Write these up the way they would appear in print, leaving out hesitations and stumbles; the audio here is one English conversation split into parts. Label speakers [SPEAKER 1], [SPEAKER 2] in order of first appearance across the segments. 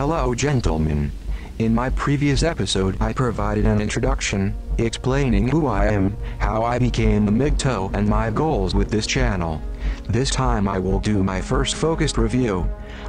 [SPEAKER 1] Hello gentlemen. In my previous episode I provided an introduction, explaining who I am, how I became a Migtow and my goals with this channel. This time I will do my first focused review.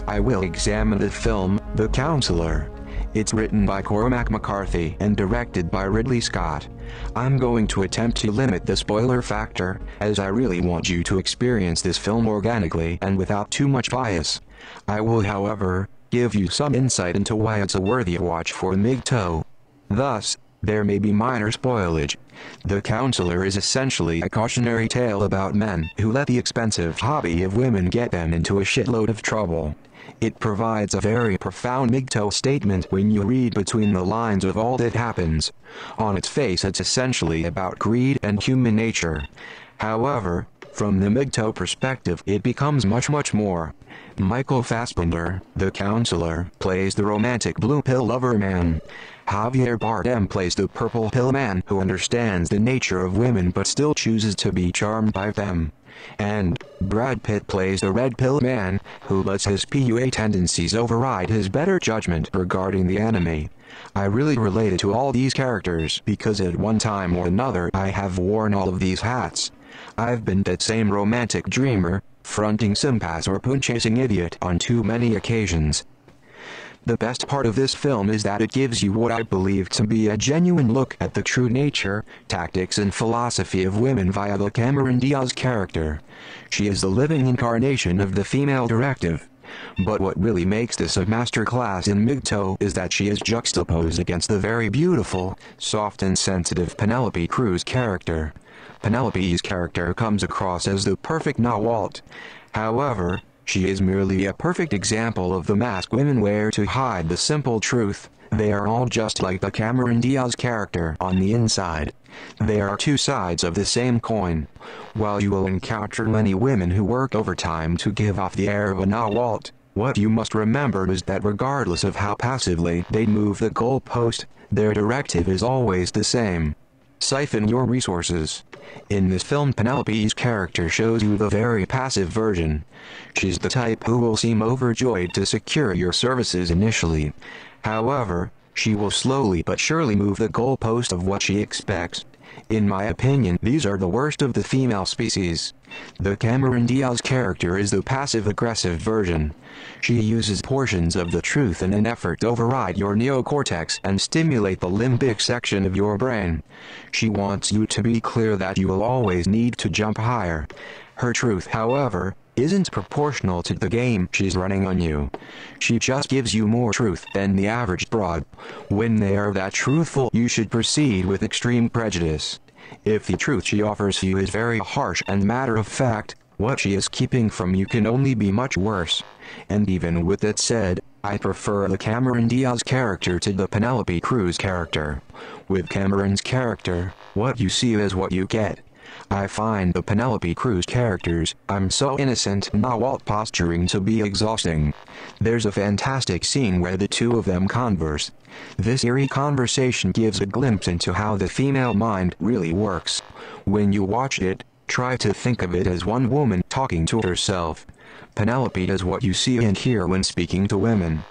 [SPEAKER 1] I will examine the film, The Counselor. It's written by Cormack McCarthy and directed by Ridley Scott. I'm going to attempt to limit the spoiler factor, as I really want you to experience this film organically and without too much bias. I will, however, give you some insight into why it's a worthy watch for Migtow. Thus, there may be minor spoilage. The Counselor is essentially a cautionary tale about men who let the expensive hobby of women get them into a shitload of trouble. It provides a very profound Migtow statement when you read between the lines of all that happens. On its face it's essentially about greed and human nature. However, from the Migtow perspective it becomes much more. Fassbender, the Counselor, plays the romantic blue pill lover man. Javier Bardem plays the purple pill man who understands the nature of women but still chooses to be charmed by them. And Brad Pitt plays the red pill man, who lets his PUA tendencies override his better judgment regarding the enemy. I really related to all these characters because at one time or another I have worn all of these hats. I've been that same romantic dreamer, fronting simp-ass or poon-chasing idiot on too many occasions. The best part of this film is that it gives you what I believe to be a genuine look at the true nature, tactics and philosophy of women via the Cameron Diaz character. She is the living incarnation of the female directive. But what really makes this a masterclass in Migtow is that she is juxtaposed against the very beautiful, soft and sensitive Penelope Cruz character. Penelope's character comes across as the perfect Nawalt. However, she is merely a perfect example of the mask women wear to hide the simple truth. They are all just like the Cameron Diaz character on the inside. They are two sides of the same coin. While you will encounter many women who work overtime to give off the air of a Nawalt, what you must remember is that regardless of how passively they move the goalpost, their directive is always the same. Siphon your resources. In this film Penelope's character shows you the very passive version. She's the type who will seem overjoyed to secure your services initially. However, she will slowly but surely move the goalpost of what she expects. In my opinion, these are the worst of the female species. The Cameron Diaz character is the passive-aggressive version. She uses portions of the truth in an effort to override your neocortex and stimulate the limbic section of your brain. She wants you to be clear that you will always need to jump higher. Her truth, however, isn't proportional to the game she's running on you. She just gives you more truth than the average broad. When they are that truthful, you should proceed with extreme prejudice. If the truth she offers you is very harsh and matter-of-fact, what she is keeping from you can only be much worse. And even with that said, I prefer the Cameron Diaz character to the Penelope Cruz character. With Cameron's character, what you see is what you get. I find the Penelope Cruz characters, I'm so innocent Nawalt posturing to be exhausting. There's a fantastic scene where the two of them converse. This eerie conversation gives a glimpse into how the female mind really works. When you watch it, try to think of it as one woman talking to herself. Penelope is what you see and hear when speaking to women.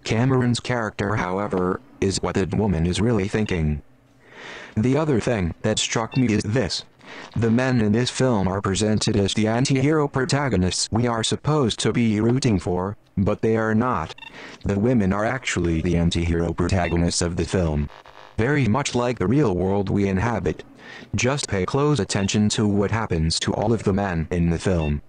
[SPEAKER 1] Cameron's character, however, is what that woman is really thinking. The other thing that struck me is this. The men in this film are presented as the anti-hero protagonists we are supposed to be rooting for, but they are not. The women are actually the anti-hero protagonists of the film. Very much like the real world we inhabit. Just pay close attention to what happens to all of the men in the film.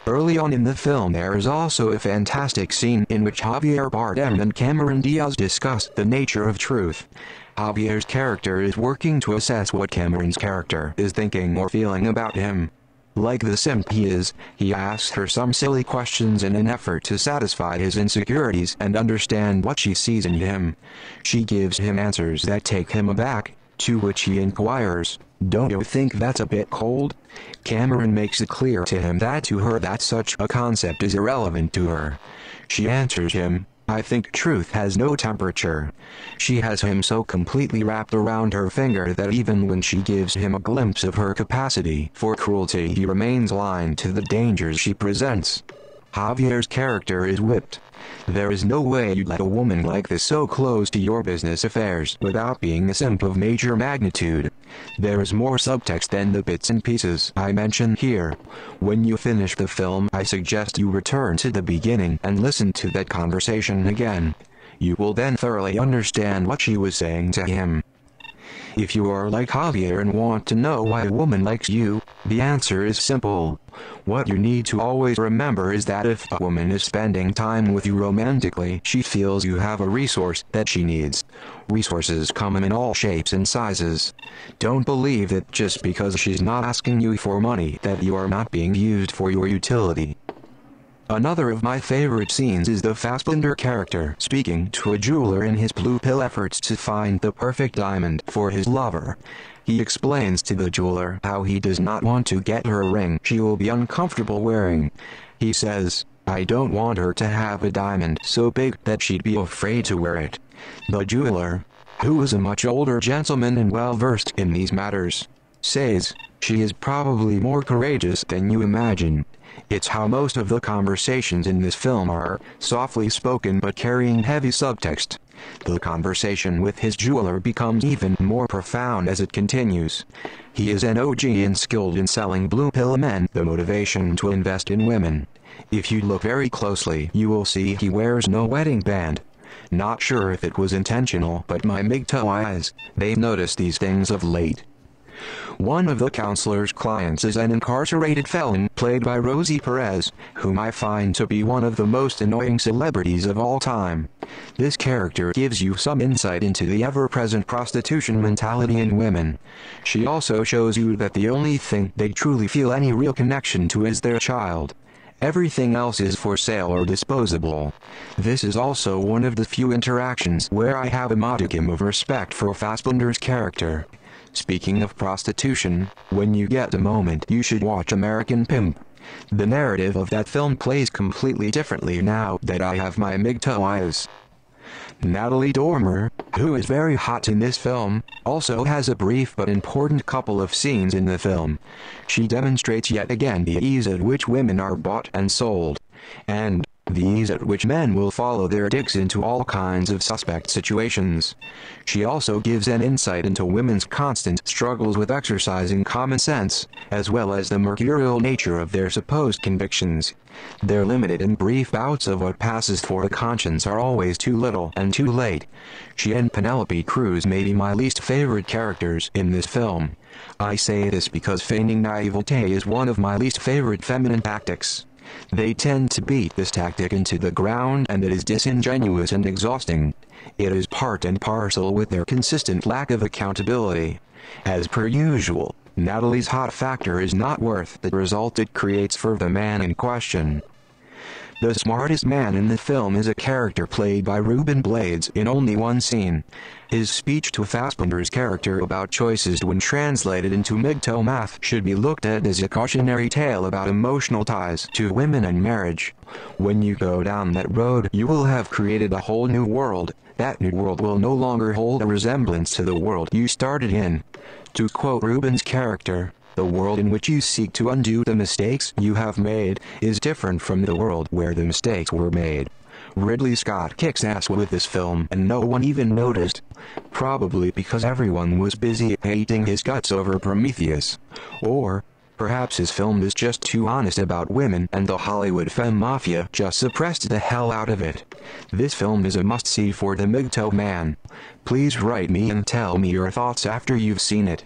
[SPEAKER 1] Early on in the film there is also a fantastic scene in which Javier Bardem and Cameron Diaz discuss the nature of truth. Javier's character is working to assess what Cameron's character is thinking or feeling about him. Like the simp he is, he asks her some silly questions in an effort to satisfy his insecurities and understand what she sees in him. She gives him answers that take him aback, to which he inquires, "Don't you think that's a bit cold?" Cameron makes it clear to him that to her that such a concept is irrelevant to her. She answers him, "I think truth has no temperature." She has him so completely wrapped around her finger that even when she gives him a glimpse of her capacity for cruelty he remains blind to the dangers she presents. Javier's character is whipped. There is no way you'd let a woman like this so close to your business affairs without being a simp of major magnitude. There is more subtext than the bits and pieces I mention here. When you finish the film, I suggest you return to the beginning and listen to that conversation again. You will then thoroughly understand what she was saying to him. If you are like Javier and want to know why a woman likes you, the answer is simple. What you need to always remember is that if a woman is spending time with you romantically, she feels you have a resource that she needs. Resources come in all shapes and sizes. Don't believe that just because she's not asking you for money that you are not being used for your utility. Another of my favorite scenes is the Fassbender character speaking to a jeweler in his blue pill efforts to find the perfect diamond for his lover. He explains to the jeweler how he does not want to get her a ring she will be uncomfortable wearing. He says, "I don't want her to have a diamond so big that she'd be afraid to wear it." The jeweler, who is a much older gentleman and well versed in these matters, says, "She is probably more courageous than you imagine." It's how most of the conversations in this film are, softly spoken but carrying heavy subtext. The conversation with his jeweler becomes even more profound as it continues. He is an OG and skilled in selling blue pill men the motivation to invest in women. If you look very closely, you will see he wears no wedding band. Not sure if it was intentional, but my Migtow eyes, they've noticed these things of late. One of the counselor's clients is an incarcerated felon played by Rosie Perez, whom I find to be one of the most annoying celebrities of all time. This character gives you some insight into the ever-present prostitution mentality in women. She also shows you that the only thing they truly feel any real connection to is their child. Everything else is for sale or disposable. This is also one of the few interactions where I have a modicum of respect for Fassbender's character. Speaking of prostitution, when you get a moment you should watch American Pimp. The narrative of that film plays completely differently now that I have my Migtow eyes. Natalie Dormer, who is very hot in this film, also has a brief but important couple of scenes in the film. She demonstrates yet again the ease at which women are bought and sold, and the ease at which men will follow their dicks into all kinds of suspect situations. She also gives an insight into women's constant struggles with exercising common sense, as well as the mercurial nature of their supposed convictions. Their limited and brief bouts of what passes for a conscience are always too little and too late. She and Penelope Cruz may be my least favorite characters in this film. I say this because feigning naivete is one of my least favorite feminine tactics. They tend to beat this tactic into the ground and it is disingenuous and exhausting. It is part and parcel with their consistent lack of accountability. As per usual, Natalie's hot factor is not worth the result it creates for the man in question. The smartest man in the film is a character played by Ruben Blades in only one scene. His speech to Fassbender's character about choices when translated into Migtow math should be looked at as a cautionary tale about emotional ties to women and marriage. When you go down that road, you will have created a whole new world. That new world will no longer hold a resemblance to the world you started in. To quote Ruben's character, "The world in which you seek to undo the mistakes you have made is different from the world where the mistakes were made." Ridley Scott kicks ass with this film and no one even noticed. Probably because everyone was busy hating his guts over Prometheus. Or perhaps his film is just too honest about women and the Hollywood femme mafia just suppressed the hell out of it. This film is a must-see for the Migtow man. Please write me and tell me your thoughts after you've seen it.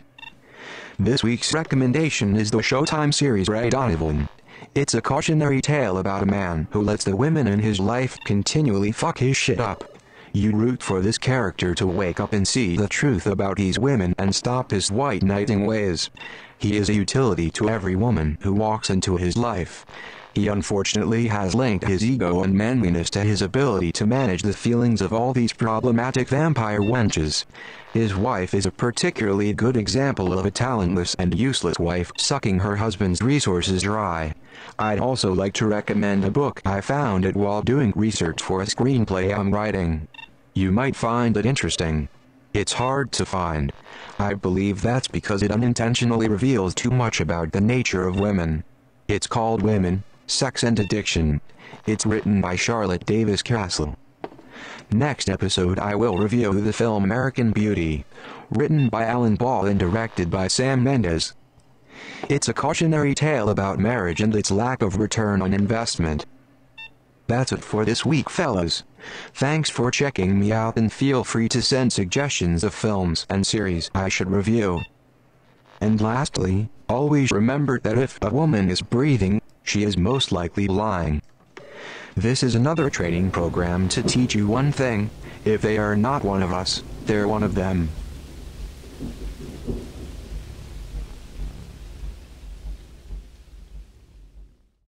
[SPEAKER 1] This week's recommendation is the Showtime series Ray Donovan. It's a cautionary tale about a man who lets the women in his life continually fuck his shit up. You root for this character to wake up and see the truth about these women and stop his white knighting ways. He is a utility to every woman who walks into his life. He unfortunately has linked his ego and manliness to his ability to manage the feelings of all these problematic vampire wenches. His wife is a particularly good example of a talentless and useless wife sucking her husband's resources dry. I'd also like to recommend a book I found it while doing research for a screenplay I'm writing. You might find it interesting. It's hard to find. I believe that's because it unintentionally reveals too much about the nature of women. It's called Women, Sex and Addiction. It's written by Charlotte Davis Castle. Next episode I will review the film American Beauty, written by Alan Ball and directed by Sam Mendes. It's a cautionary tale about marriage and its lack of return on investment. That's it for this week, fellas. Thanks for checking me out, and feel free to send suggestions of films and series I should review. And lastly, always remember that if a woman is breathing, she is most likely lying. This is another training program to teach you one thing: if they are not one of us, they're one of them.